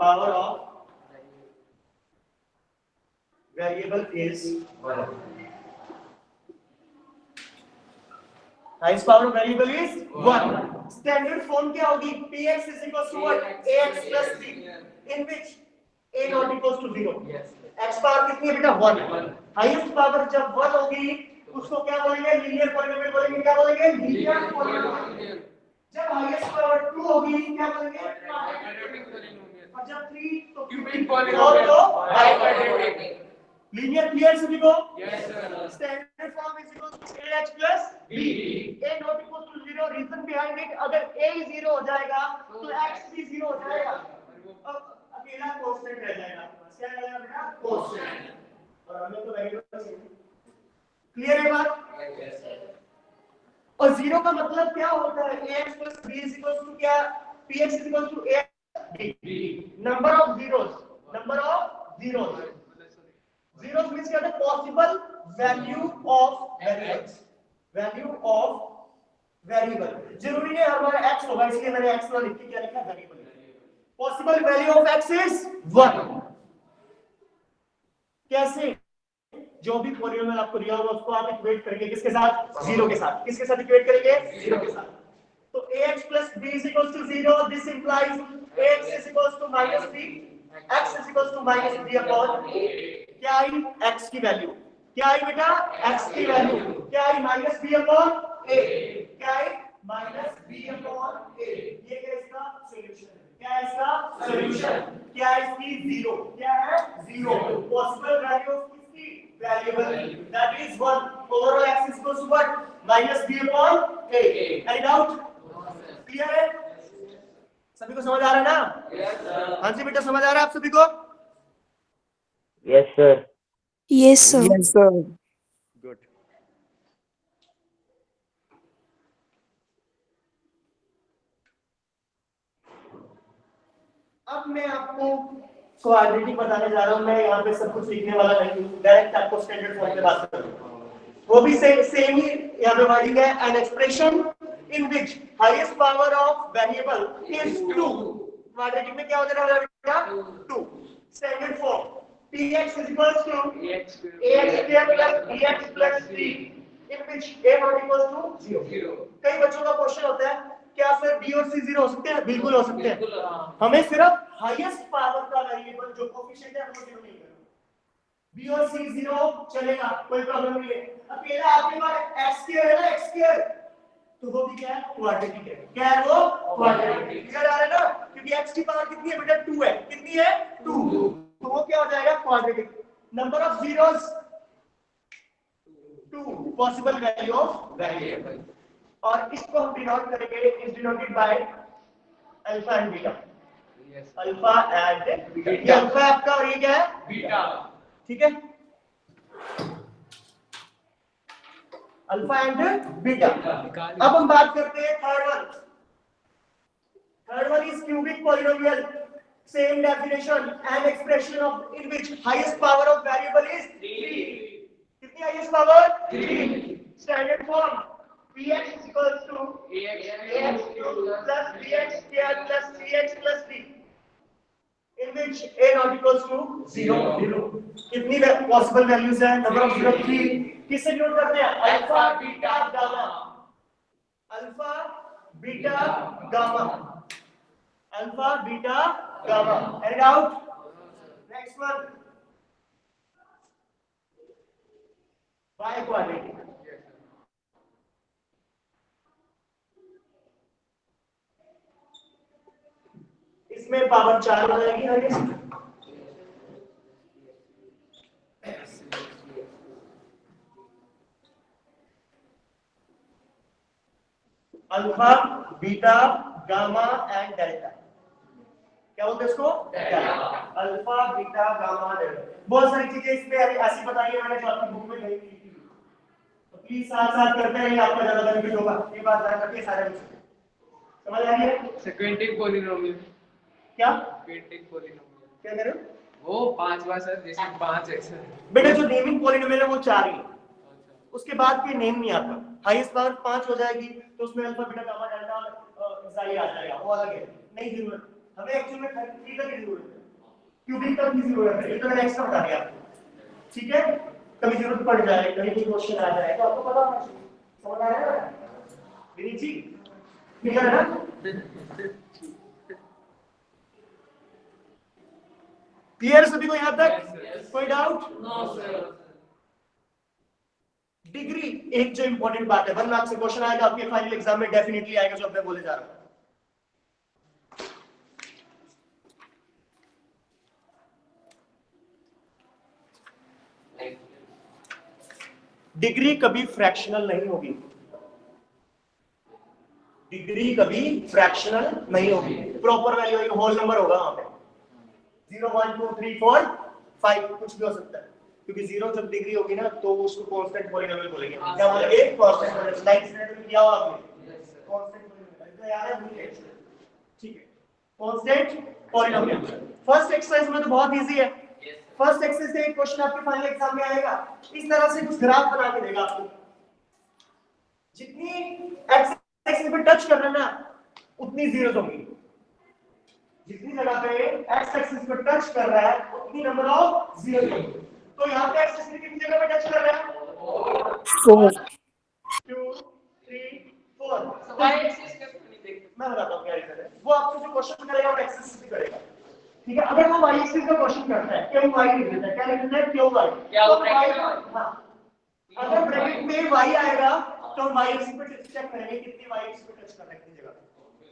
power of variable is 1. Highest power of variable is 1. Standard form क्या होगी? Px is equals to what? Ax plus b, in which a not equals to 0. X power कितनी है बेटा? 1. Highest power जब 1 होगी उसको क्या बोलेंगे? लीनियर पॉलिनोमियल बोलेंगे. क्या बोलेंगे? Linear polynomial. जब हाईएस्ट पावर 2 होगी क्या बोलेंगे? Quadratic polynomial. और जब 3 तो क्यूबिक पॉलिनोमियल. और तो बाइक्वाड्रेटिक. Linear clear सभी को? Yes sir. Standard form is equal to ax plus b. A not equal to 0. Reason behind it, अगर a 0 हो जाएगा तो x भी 0 हो जाएगा. अब अकेला constant रह जाएगा. क्या रहेगा बेटा? Constant. और हमें तो वेरिएबल चाहिए. क्लियर है बात? Yes sir. और 0 का मतलब क्या होता है? ax plus b is equal to क्या? px is equal to ax b. Number of zeros. Number of zeros. Zeros means क्या होता है? Possible value of variables. Value of variable. जरूरी नहीं हमारा x होगा इसलिए मैंने x ना लिख के क्या लिखा? Variable. Possible value of x is 1. कैसे? जो भी पॉलिनोमियल आपको दिया होगा उसको आप इक्वेट करेंगे किसके साथ? 0 के साथ. किसके साथ इक्वेट करेंगे? 0 के साथ. तो ax plus b is equals to 0. This implies ax is equals to minus b. x is equals to minus b upon a. क्या आई? x की वैल्यू. क्या आई बेटा? x की वैल्यू. क्या आई? Minus b upon a. क्या आई? Minus b upon a. ये क्या इसका सॉल्यूशन है? क्या है इसका सॉल्यूशन? क्या है इसकी? 0. क्या है? 0. पॉसिबल वैल्यू ऑफ किसकी? Variable. That is 1. Overall x is equal to what? Minus b upon a. Any doubt? Clear है? सभी को समझ आ रहा है ना? Yes sir. हां जी बेटा समझ आ रहा है आप सभी को? Yes, sir. Yes, sir. Yes, sir. Good. अब मैं आपको क्वाड्रेटिक बताने जा रहा हूं. मैं यहाँ पे सब कुछ लिखने वाला नहीं हूँ. डायरेक्ट आपको स्टैंडर्ड फॉर्म पे बात करूंगा. वो भी सेम ही यहाँ पे वर्डिंग है. An expression in which highest power of variable is 2. Quadratic में क्या हो जाएगा बेटा? 2. Standard form px is equals to ax square plus bx plus c in which a not equals to 0. कई बच्चों का क्वेश्चन होता है क्या सर b और c 0 हो सकते हैं? बिल्कुल हो सकते हैं. हमें सिर्फ हाईएस्ट पावर का वेरिएबल जो कोएफिशिएंट है वो 0 नहीं करना. b और c 0 चलेगा, कोई प्रॉब्लम नहीं है. अकेला आपके पास x स्क्वायर है ना, x स्क्वायर, तो वो भी क्या है? क्वाड्रेटिक है. क्या है वो? क्वाड्रेटिक. क्लियर आ रहा है ना? क्योंकि x की पावर कितनी है बेटा? 2 है. कितनी है? 2. तो वो क्या हो जाएगा? Quadratic. Number of zeros 2. Possible value of variable. और इसको हम डिनोट करेंगे, is denoted by alpha and beta. Alpha and beta. ये अल्फा आपका और ये क्या है? बीटा. ठीक है? Alpha and beta. अब हम बात करते हैं third one. Third one is cubic polynomial. Same definition. An expression of in which highest power of variable is 3. कितनी highest power? 3. Standard form px is equals to ax cubed plus bx squared plus cx plus d in which a not equals to 0. कितनी possible values है? number of 0 3. किससे note करते हैं? Alpha beta gamma. Alpha beta gamma. Alpha beta gamma. Any doubt? Next one. Biquadratic. इसमें power 4 हो जाएगी highest. Alpha beta gamma and delta. क्या बोलते हैं इसको? Alpha beta gamma delta. बहुत सारी चीजें इसमें ऐसी बताइए मैंने जो आपकी बुक में नहीं लिखी थी. तो प्लीज साथ साथ करते रहिए, आपका ज्यादा बेनिफिट होगा. ये बात ध्यान रखिए सारे बच्चे. समझ आ रही है? सेकेंडिक पॉलिनोमियल. क्या? सेकेंडिक पॉलिनोमियल. क्या कह रहे हो? वो 5 बार सर, जैसे 5x है. बेटा जो नेमिंग पॉलिनोमियल है वो 4 ही. उसके बाद कोई नेम नहीं आता. हाईएस्ट पावर 5 हो जाएगी तो उसमें alpha beta gamma delta xi आ जाएगा. वो अलग है, नहीं जरूरत. हमें एक्चुअल में 3 तक की जरूरत है, क्यूबिक तक की जरूरत है, ये तो मैंने एक्स्ट्रा बता दिया आपको, ठीक है। कभी जरूरत पड़ जाए, कहीं कोई क्वेश्चन आ जाए तो आपको पता होना चाहिए, समझ आ रहा है विनीत जी, क्लियर है ना? क्लियर सभी को यहाँ तक? कोई डाउट? No sir. डिग्री एक जो इंपॉर्टेंट बात है, 1 मार्क्स से क्वेश्चन आएगा आपके फाइनल एग्जाम में, डेफिनेटली आएगा, जो अब मैं बोले जा रहा हूं। डिग्री कभी फ्रैक्शनल नहीं होगी, डिग्री कभी फ्रैक्शनल नहीं होगी, प्रॉपर वैल्यू होगी, होल नंबर होगा वहां पे, 0 1 2 3 4 5 कुछ भी हो सकता है, क्योंकि 0 जब डिग्री होगी ना तो उसको कांस्टेंट पॉलीनोमियल बोलेंगे। क्या बोलेंगे? Constant polynomial. लाइक स्टैंडर्ड में किया हुआ आपने कांस्टेंट पॉलीनोमियल, तो यार है भूल, ठीक है, कांस्टेंट पॉलीनोमियल। फर्स्ट एक्सरसाइज में तो बहुत इजी है, फर्स्ट एक्सरसाइज से एक क्वेश्चन आपके फाइनल एग्जाम में आएगा, इस तरह से कुछ ग्राफ बना के देगा आपको, जितनी एक्स एक्सिस पे टच कर रहा है ना उतनी जीरोस होंगी, जितनी जगह पे एक्स एक्सिस पे टच कर रहा है उतनी नंबर ऑफ जीरोस होंगी। तो यहाँ पे एक्स एक्सिस कितनी जगह पे टच कर रहा है? 4 2 3 4। वाई एक्सिस का नहीं देखते। मैं बताता हूँ क्या रीजन है, वो आपको जो क्वेश्चन करेगा वो एक्स एक्सिस पे करेगा, ठीक है। अगर वो वाई एक्सिस का क्वेश्चन करता है, क्यों वाई लिख देता है, क्या लिख देता है? क्यों वाई, क्या तो ब्रैकेट में? हां, अगर ब्रैकेट में वाई आएगा तो हम वाई एक्सिस पे चेक करेंगे कितनी वाई एक्सिस पे टच कर रहा है, कितनी जगह।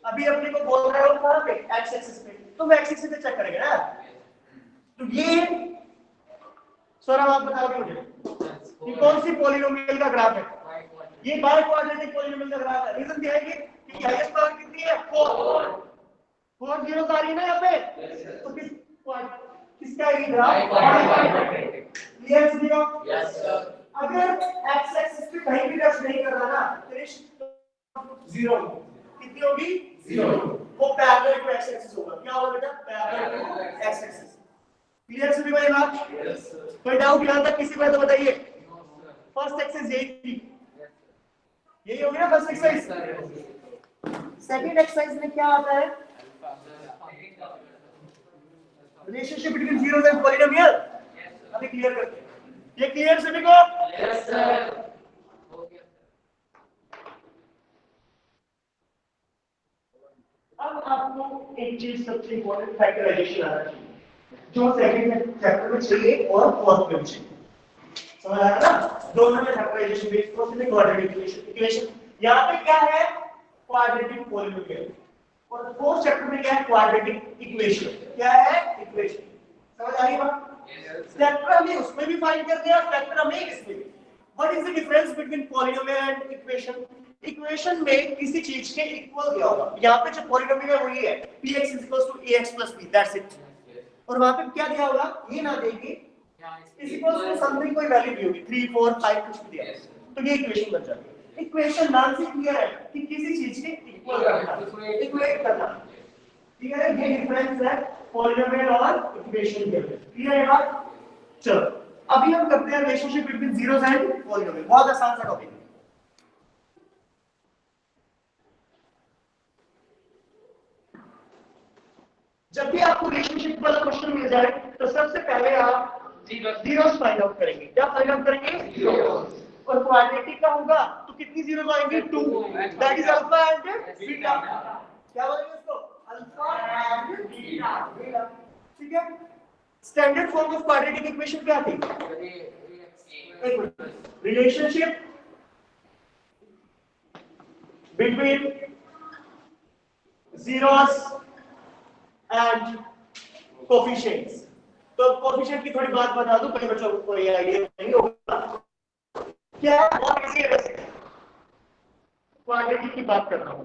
अभी अपने को बोल रहा है वो कहां पे? एक्स एक्सिस पे, तो हम एक्स एक्सिस पे चेक करेंगे ना। तो ये सर आप बताओगे मुझे कि कौन सी पॉलीनोमियल का ग्राफ है? ये बाय क्वाड्रेटिक पॉलीनोमियल का ग्राफ है। रीजन क्या है कि हाईएस्ट पावर कितनी है? 4 जीरोस आ रही है ना यहाँ पे, तो किसका है ये ग्राफ? क्लियर सुनियो? Yes sir. अगर एक्स एक्सिस पे कहीं भी टच नहीं कर रहा ना तो 0 कितनी होगी? 0। वो पैरेलल टू एक्स एक्सिस होगा। क्या होगा बेटा? Parallel to X axis. Clear सभी भाई बात? Yes sir. कोई डाउट यहां तक किसी को है तो बताइए। फर्स्ट एक्सिस यही थी, यही होगी ना फर्स्ट एक्सरसाइज। सेकंड एक्सरसाइज में क्या आता है? Relationship between zeros and polynomial. अभी क्लियर करते हैं, ये क्लियर सभी को? Yes sir. अब आपको एक चीज सबसे इंपॉर्टेंट फैक्टराइजेशन आना चाहिए, जो सेकंड चैप्टर में चाहिए और फोर्थ में चाहिए। समझ आ रहा ना? दोनों में फैक्टराइजेशन बेस्ड प्रोसेस है, क्वाड्रेटिक इक्वेशन। यहां पे क्या है? Quadratic polynomial. और फोर्थ चैप्टर में क्या है? Quadratic equation. क्या है? इक्वेशन। समझ आ रही बात? फैक्टर हमने उसमें भी फाइंड कर दिया, फैक्टर हमें इसमें भी। What is the difference between polynomial and equation? Equation में किसी चीज के इक्वल क्या होगा? यहाँ पे जो पॉलीनोमियल है वही है, px = ax + b, that's it. और वहां पे क्या दिया होगा? ये ना देगी, इस इक्वल टू समथिंग कोई वैल्यू दी होगी, 3 4 5 कुछ भी दिया, तो ये इक्वेशन बन जाती है। इक्वेशन नाम से क्लियर है कि किसी चीज के इक्वल करना, इक्वेट करना। क्लियर है? ये डिफरेंस है पॉलीनोमियल और इक्वेशन के। क्लियर है बात? चलो अभी हम करते हैं relationship between zeros and polynomial. बहुत आसान सा टॉपिक है। जब भी आपको रिलेशनशिप वाला क्वेश्चन मिल जाए तो सबसे पहले आप जीरोस फाइंड आउट करेंगे। क्या फाइंड आउट करेंगे? जीरोस। और क्वाड्रेटिक का होगा तो कितनी जीरोस आएंगी? 2, that is alpha and beta. क्या बोलेंगे इसको? Alpha and beta. ठीक है। Standard form of quadratic equation क्या थी? Relationship between zeros and coefficients. तो कोफिशिएंट की थोड़ी बात बता दूं, कई बच्चों को कोई आइडिया नहीं होगा। क्या बहुत इजी है, वैसे क्वाड्रेटिक की बात कर रहा हूं।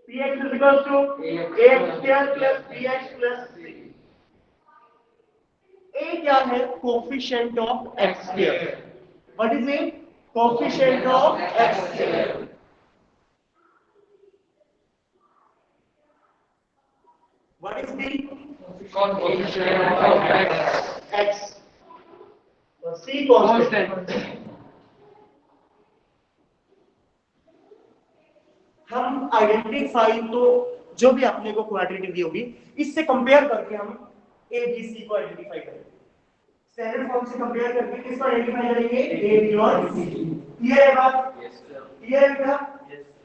px = ax² + bx + c। a क्या है? Coefficient of x²। What is a? Coefficient of x²। What is the coefficient of x? और c constant। हम आइडेंटिफाई तो जो भी आपने को क्वाड्रेटिक दी होगी, इससे कंपेयर करके हम ए बी सी को आइडेंटिफाई करेंगे। स्टैंडर्ड फॉर्म से कंपेयर करके किसको आइडेंटिफाई करेंगे? ए बी और सी। क्लियर है बात? क्लियर है बेटा?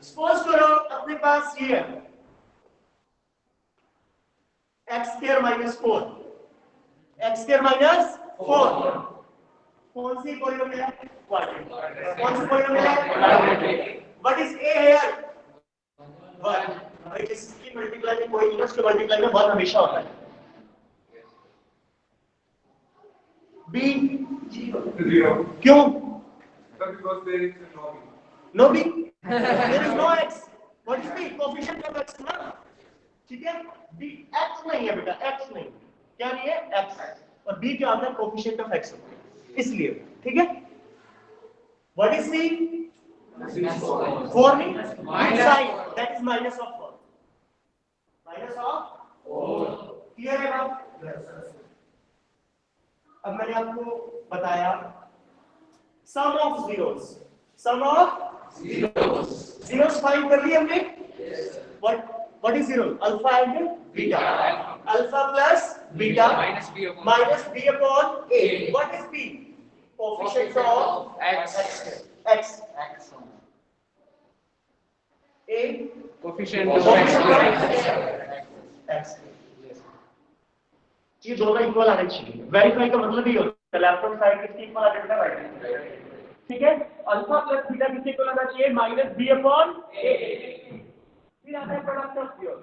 सपोज करो अपने पास ये है x square minus 4, x square minus 4, कौन सी पॉलिनोमियल है? क्वाड्रेटिक। कौन सी पॉलिनोमियल है? Quadratic. What is a here? 1। भाई इसकी मल्टीप्लाई में कोई नहीं, उसके मल्टीप्लाई में 1 हमेशा होता है। b 0। क्यों? Because there is no B. No b, there is no x. What is b? Coefficient of x ना, ठीक है? b x नहीं है बेटा, x नहीं, क्या नहीं है? x। और b क्या होता है? कोएफिशिएंट ऑफ x, इसलिए, ठीक है? What is c? 4 नहीं, sign, that is minus of 4, minus of 4। Clear है बात? अब मैंने आपको बताया sum of zeros, sum of zeros find कर लिए हमने। What is zero? Alpha and beta. Alpha plus beta minus b upon a. What is b? Coefficient of x. X. A. Coefficient of x. ये दोनों equal आने चाहिए। Verify का मतलब ये होता है लेफ्ट हैंड साइड किसकी इक्वल आ जाएगा? राइट। ठीक है? अल्फा प्लस बीटा किसके इक्वल आना चाहिए? Minus B upon A. फिर आता है product of zero.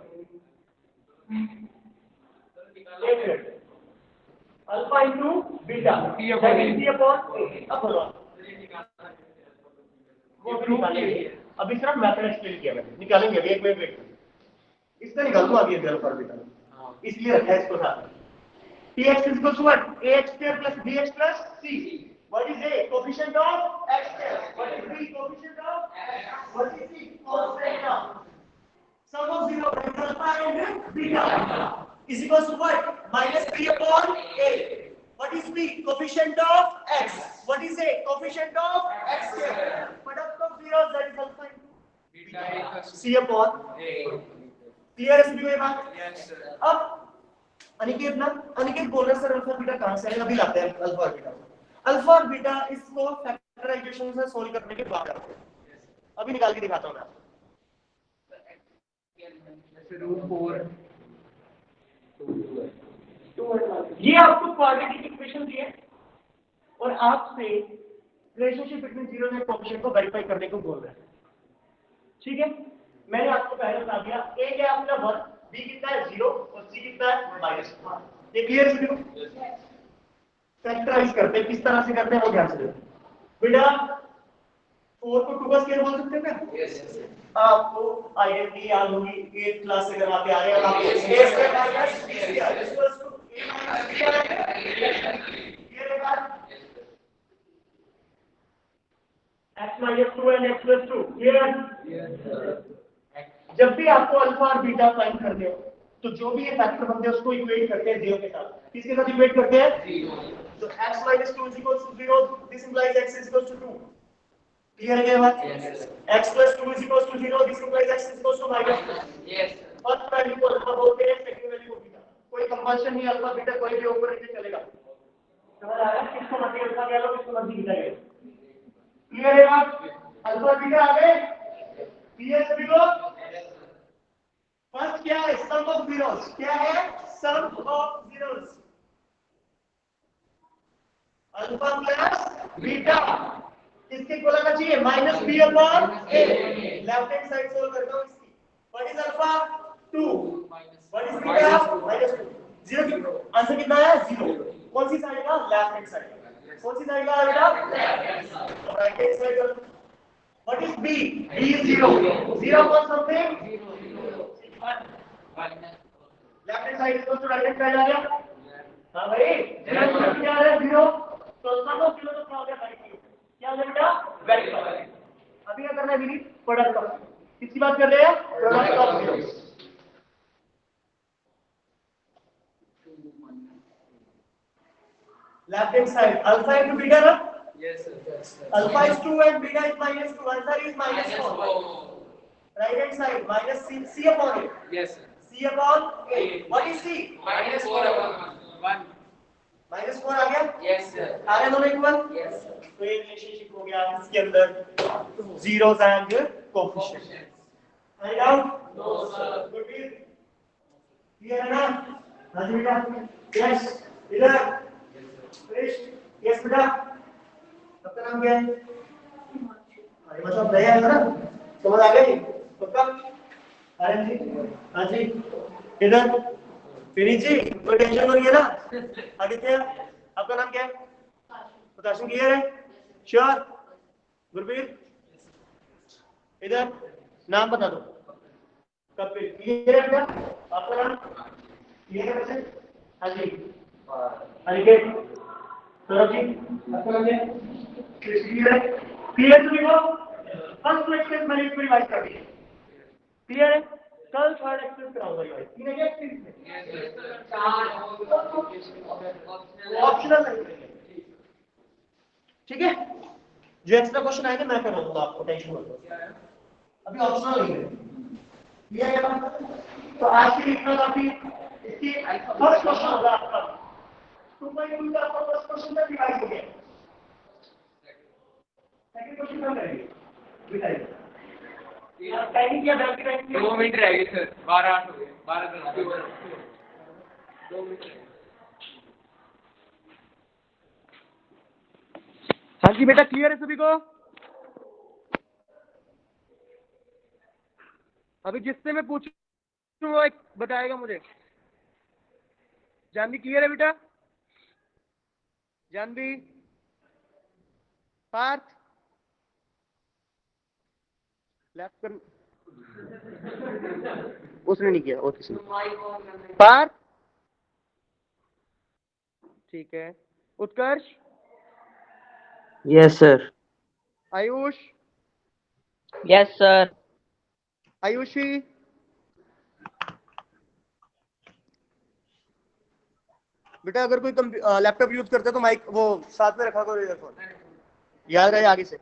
Alpha into beta B upon A. अब बोलो वो भी निकालेंगे। अभी सिर्फ मेथड एक्सप्लेन किया मैंने, निकालेंगे अभी, एक मिनट वेट करो। इसका निकाल दूं अभी अल्फा और बीटा, इसलिए रखा है इसको साथ। Px is equal to what? Ax square plus bx plus c. What is A? Coefficient of x square. What is B? Coefficient of x. What is C? Coefficient of sum of zero times alpha and beta is equal to what? Minus b upon a. What is B? Coefficient of x. What is A? Coefficient of x square. Product of zeros, that is alpha into beta. C upon a. Clear है सभी को ये बात? Yes sir. अब अनिकेत ना, अनिकेत बोल रहे sir alpha beta कहां से आएगा? अभी लाते हैं अल्फा और बीटा। अल्फा और बीटा इसको फैक्टराइजेशन से सोल्व करने के बाद आते हैं। अभी निकाल के दिखाता हूं मैं आपको। ये आपको क्वाड्रेटिक इक्वेशन दी है और आपसे relationship between zero and coefficient को वेरीफाई करने को बोल रहे हैं। ठीक है? मैंने आपको पहले बता दिया a क्या है अपना 1, b कितना है 0 और c कितना है -1। ये क्लियर है? फैक्टराइज करते हैं, किस तरह से करते हैं वो ध्यान से देखो बेटा। 4 को 2 का स्क्वायर बोल सकते हैं क्या? Yes. आपको आइडेंटिटी याद होगी 8th क्लास से, अगर आप आ रहे हैं आपको a square minus b square equals to a minus b square. Clear है बात? x minus 2 and x plus 2 clear? जब भी आपको अल्फा और बीटा फाइंड करते हो तो जो भी ये फैक्टर बनते हैं उसको इक्वेट करते हैं जीरो के साथ। किसके साथ इक्वेट करते हैं? तो x minus 2 is equals to 0, this implies x is equals to 2। Clear है क्या बात? x plus 2 is equals to 0, this implies x is equals to -2। Yes. First value को अल्फा बोलते हैं, सेकंड वैल्यू को बीटा। कोई कंपल्शन नहीं, alpha beta कोई भी ऊपर नीचे चलेगा। समझ आ रहा है? किसको मर्जी अल्फा कह लो, किसको मर्जी बीटा कह लो। क्लियर है बात? अल्फा बीटा आ गए? क्लियर सभी को? फर्स्ट क्या है? Sum of zeros. क्या है? Sum of zeros. Alpha plus beta किसके इक्वल आना चाहिए? Minus B upon A. Left hand side solve करता हूं इसकी। What is alpha? 2। What is beta? -2। 0 answer कितना है? 0। कौन सी साइड का? Left hand side. कौन सी साइड का बेटा? Right hand side. What is B? B is 0। 0 upon something left hand side equal to right hand side आ गया। हां भाई, 0 क्या है? 0। तो सम ऑफ 0 तो क्या हो गया? वेरीफाई। क्या हो गया बेटा? वेरीफाई। अभी क्या करना है विनीत? Product of. किसकी बात कर रहे हैं? Product of zeros. Left hand side alpha into beta ना? Yes sir. Alpha is 2 and beta is -2. Answer is -4. right hand side minus c upon a. Yes, sir. C upon a. What is c? Minus 4 upon 1. minus 4 आ गया. Yes, sir. आ रहे दोनों equal. Yes, sir. तो ये relationship हो गया इसके अंदर zeros and coefficients. Any doubt? No, sir. Good. Clear है ना? हाँ जी बेटा. Yes. इधर. Krish. Yes बेटा. आपका नाम क्या है? अरे मतलब नया है ना? समझ आ गई? पक्का? अरे जी. हाँ जी. इधर. फिरी जी. कोई टेंशन नहीं है ना? आदित्य. आपका नाम क्या है? प्रकाशन क्लियर है? श्योर? गुरबीर. इधर. नाम बता दो. कपिल. क्लियर है क्या? आपका नाम? क्लियर है बच्चे? हाँ जी. अनिकेत. सौरभ जी. आपका नाम क्या है? क्लियर है? क्लियर सभी को? फर्स्ट क्वेश्चन मैंने इसको रिवाइज कर दिया. क्लियर है? कल थर्ड एक्सरसाइज कराऊंगा रिवाइज. तीन है क्या एक्सरसाइज? Yes, sir. 4 ऑप्शनल है. ठीक है? जो एक्स्ट्रा क्वेश्चन आएंगे मैं कराऊंगा आपको, टेंशन मत लो. अभी ऑप्शनल नहीं है. क्लियर है बात? तो आज की इतना काफी. इसकी फर्स्ट क्वेश्चन होगा आपका. 2.2 का आपका फर्स्ट क्वेश्चन तक रिवाइज हो गया. सेकंड क्वेश्चन कब करेंगे? बताइए. टाइमिंग क्या बैक की टाइमिंग? 2 मिनट रह गए सर. 12:08 हो गए. 12:10. 2 मिनट. हाँ जी बेटा, क्लियर है सभी को? अभी जिससे मैं पूछूं वो एक बताएगा मुझे. जानवी क्लियर है बेटा? जानवी. पार्थ. लेफ्ट कर. उसने नहीं किया और किसी ने. पार्थ. ठीक है. उत्कर्ष. Yes, sir. Ayush. Yes, sir. Ayushi. बेटा अगर कोई लैपटॉप यूज करता है तो माइक वो साथ में रखा करो, ईयरफोन याद रहे आगे से.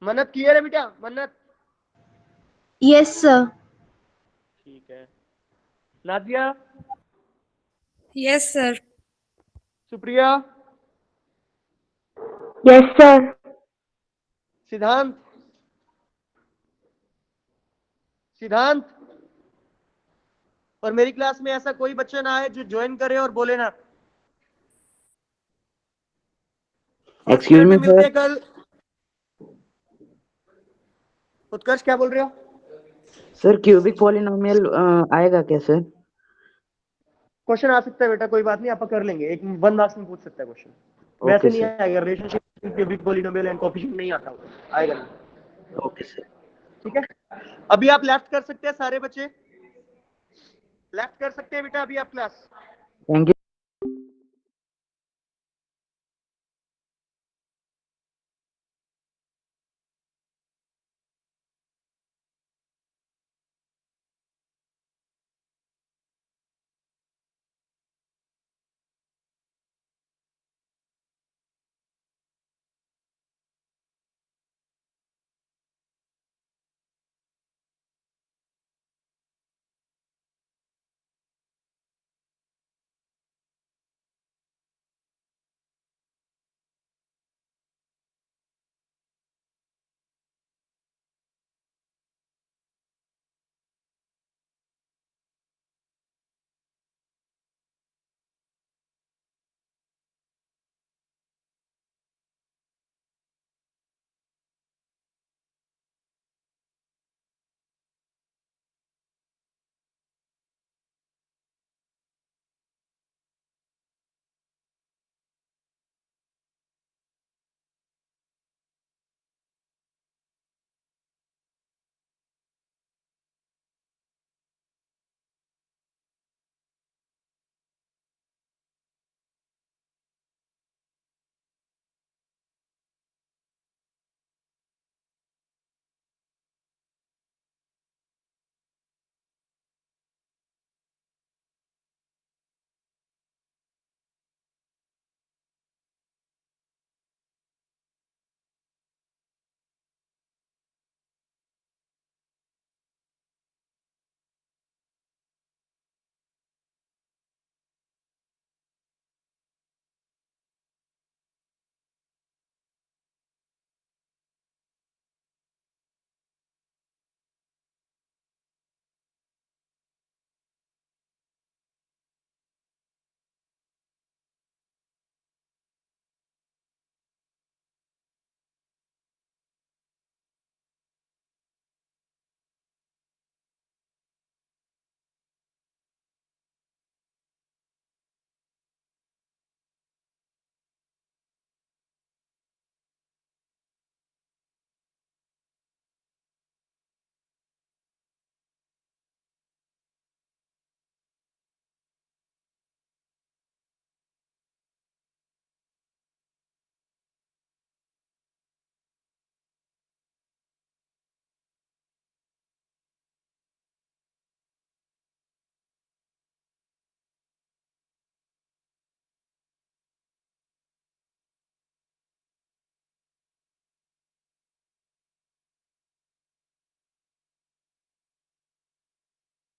मन्नत क्लियर है बेटा? मन्नत. Yes, sir. ठीक है. Nadia. Yes, sir. Supriya. Yes, sir. सिद्धांत. सिद्धांत. और मेरी क्लास में ऐसा कोई बच्चा ना है जो ज्वाइन करे और बोले ना. Excuse me, मिलते हैं sir. कल. उत्कर्ष क्या बोल रहे हो? Sir, cubic polynomial आएगा क्या sir? क्वेश्चन आ सकता है बेटा, कोई बात नहीं, आप कर लेंगे. एक 1 मार्क्स में पूछ सकता है क्वेश्चन. वैसे Okay, नहीं sir. आएगा. Relationship cubic polynomial and coefficient नहीं आता होगा. आएगा नहीं. Okay, sir. ठीक है. अभी आप लेफ्ट कर सकते हैं सारे बच्चे. लेफ्ट कर सकते हैं बेटा अभी आप क्लास. Thank you.